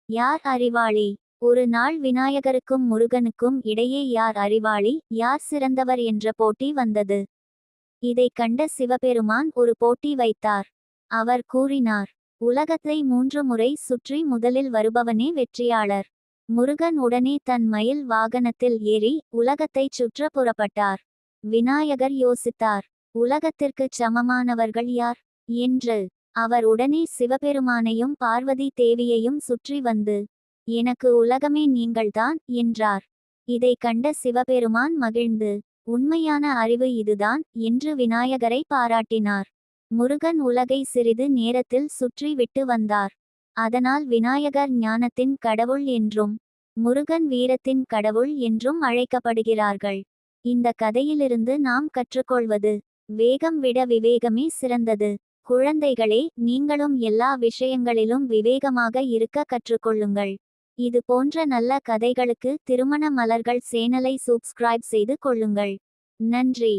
யார் அறிவாளி? ஒரு நாள் விநாயகருக்கும் முருகனுக்கும் இடையே யார் அறிவாளி, யார் சிறந்தவர் என்ற போட்டி வந்தது. இதைக் கண்ட சிவபெருமான் ஒரு போட்டி வைத்தார். அவர் கூறினார், உலகத்தை 3 முறை சுற்றி முதலில் வருபவனே வெற்றியாளர். முருகன் உடனே தன் மயில் வாகனத்தில் ஏறி உலகத்தைச் சுற்ற புறப்பட்டார். விநாயகர் யோசித்தார், உலகத்திற்குச் சமமானவர்கள் யார் என்று. அவர் உடனே சிவபெருமானையும் பார்வதி தேவியையும் சுற்றி வந்து, எனக்கு உலகமே நீங்கள்தான் என்றார். இதைக் கண்ட சிவபெருமான் மகிழ்ந்து, உண்மையான அறிவு இதுதான் என்று விநாயகரை பாராட்டினார். முருகன் உலகை சிறிது நேரத்தில் சுற்றி விட்டு வந்தார். அதனால் விநாயகர் ஞானத்தின் கடவுள் என்றும் முருகன் வீரத்தின் கடவுள் என்றும் அழைக்கப்படுகிறார்கள். இந்த கதையிலிருந்து நாம் கற்றுக்கொள்வது, வேகம் விட விவேகமே சிறந்தது. குழந்தைகளே, நீங்களும் எல்லா விஷயங்களிலும் விவேகமாக இருக்க கற்றுக்கொள்ளுங்கள். இது போன்ற நல்ல கதைகளுக்கு திருமண மலர்கள் சேனலை சப்ஸ்கிரைப் செய்து கொள்ளுங்கள். நன்றி.